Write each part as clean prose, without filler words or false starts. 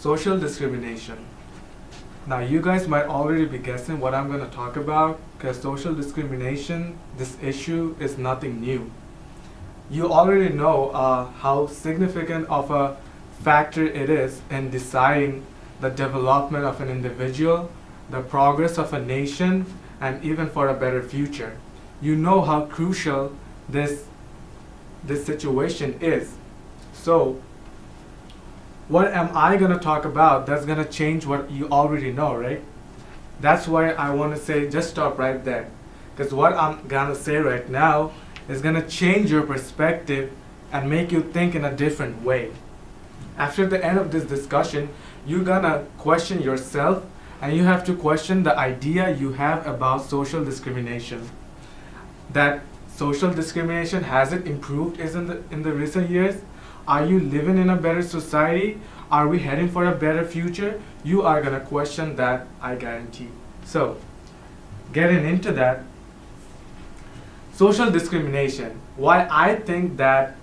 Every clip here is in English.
Social discrimination. Now you guys might already be guessing what I'm going to talk about, because social discrimination, this issue is nothing new. You already know how significant of a factor it is in deciding the development of an individual, the progress of a nation, and even for a better future. You know how crucial this situation is. So what am I going to talk about that's going to change what you already know, right? That's why I want to say, just stop right there. Because what I'm going to say right now is going to change your perspective and make you think in a different way. After the end of this discussion, you're going to question yourself, and you have to question the idea you have about social discrimination. That social discrimination, has it improved in the recent years? Are you living in a better society? Are we heading for a better future? You are going to question that, I guarantee. So, getting into that, social discrimination, why I think that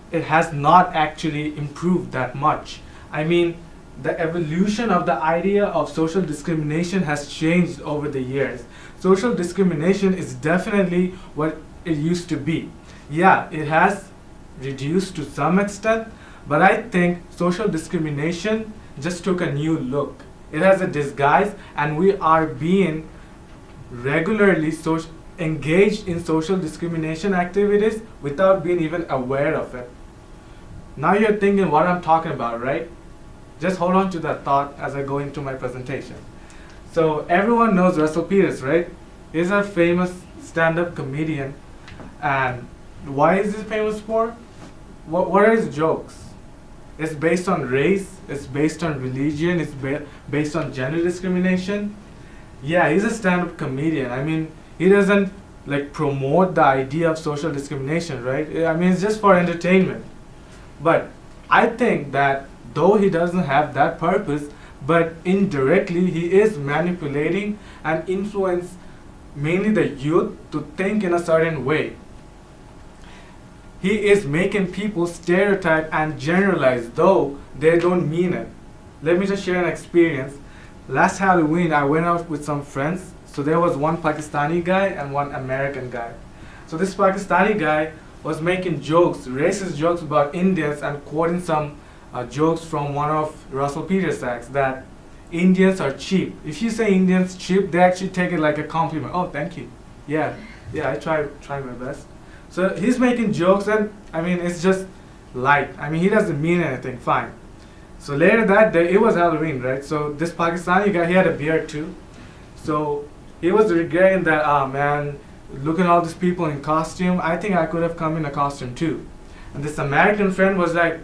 it has not actually improved that much. I mean, the evolution of the idea of social discrimination has changed over the years. Social discrimination is definitely what it used to be. Yeah, it has reduced to some extent, but I think social discrimination just took a new look. It has a disguise, and we are being regularly engaged in social discrimination activities without being even aware of it. Now you're thinking what I'm talking about, right? Just hold on to that thought as I go into my presentation. So everyone knows Russell Peters, right? He's a famous stand-up comedian. And why is he famous for? What are his jokes? It's based on race, it's based on religion, it's based on gender discrimination. Yeah, he's a stand-up comedian. I mean, he doesn't like promote the idea of social discrimination, right? I mean, it's just for entertainment. But I think that though he doesn't have that purpose, but indirectly he is manipulating and influence mainly the youth to think in a certain way. He is making people stereotype and generalize, though they don't mean it. Let me just share an experience. Last Halloween, I went out with some friends. So there was one Pakistani guy and one American guy. So this Pakistani guy was making jokes, racist jokes about Indians, and quoting some jokes from one of Russell Peters' acts that Indians are cheap. If you say Indians cheap, they actually take it like a compliment. Oh, thank you. Yeah, I try my best. So he's making jokes, and I mean, it's just light. I mean, he doesn't mean anything, fine. So later that day, it was Halloween, right? So this Pakistani guy, he had a beard too. So he was regretting that, man, look at all these people in costume. I think I could have come in a costume too. And this American friend was like,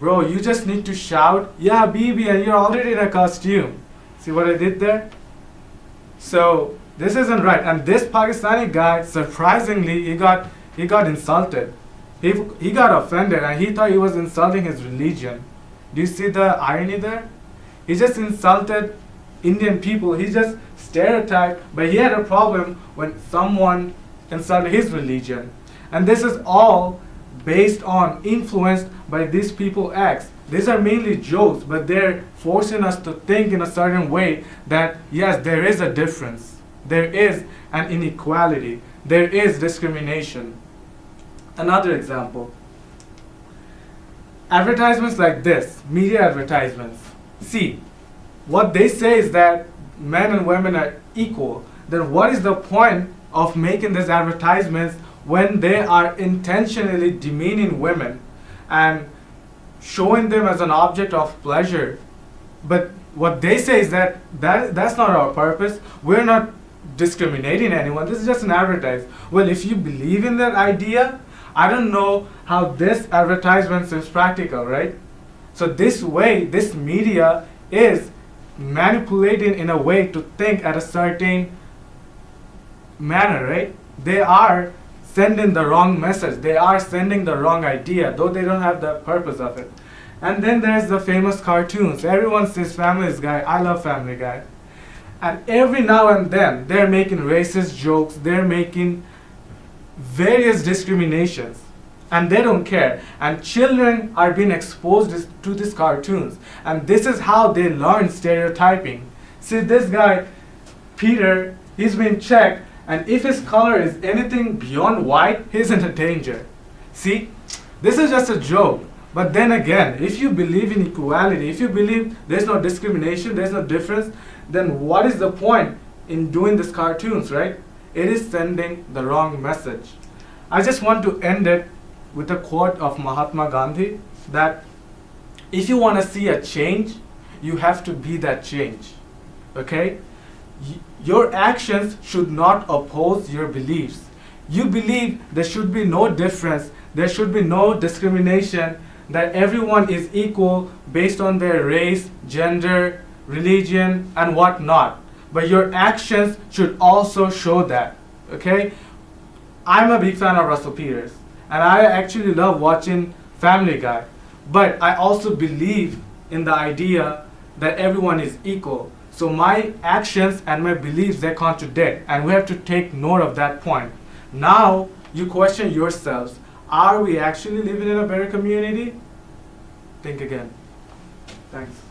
bro, you just need to shout, yeah, BB, and you're already in a costume. See what I did there? So this isn't right. And this Pakistani guy, surprisingly, he got insulted. He got offended, and he thought he was insulting his religion. Do you see the irony there? He just insulted Indian people. He just stereotyped, but he had a problem when someone insulted his religion. And this is all based on, influenced by these people's acts. These are mainly jokes, but they're forcing us to think in a certain way that, yes, there is a difference. There is an inequality. There is discrimination. Another example. Advertisements like this, media advertisements. See, what they say is that men and women are equal. Then what is the point of making these advertisements when they are intentionally demeaning women and showing them as an object of pleasure? But what they say is that's not our purpose. We're not discriminating anyone. This is just an advertise. Well, if you believe in that idea, I don't know how this advertisement seems practical, right? So this way, this media is manipulating in a way to think at a certain manner, right? They are sending the wrong message. They are sending the wrong idea, though they don't have the purpose of it. And then there's the famous cartoons. Everyone says Family Guy. I love Family Guy. And every now and then, they're making racist jokes. They're making various discriminations. and they don't care. And children are being exposed to these cartoons, and this is how they learn stereotyping. See, this guy, Peter, he's been checked, and if his color is anything beyond white, he's in danger. See, this is just a joke. But then again, if you believe in equality, if you believe there's no discrimination, there's no difference, then what is the point in doing these cartoons, right? It is sending the wrong message. I just want to end it with a quote of Mahatma Gandhi, that if you want to see a change, you have to be that change. Okay? Your actions should not oppose your beliefs. You believe there should be no difference, there should be no discrimination, that everyone is equal based on their race, gender, religion, and whatnot. But your actions should also show that. Okay? I'm a big fan of Russell Peters, and I actually love watching Family Guy. But I also believe in the idea that everyone is equal. So my actions and my beliefs, they contradict, and we have to take note of that point. Now, you question yourselves, are we actually living in a better community? Think again. Thanks.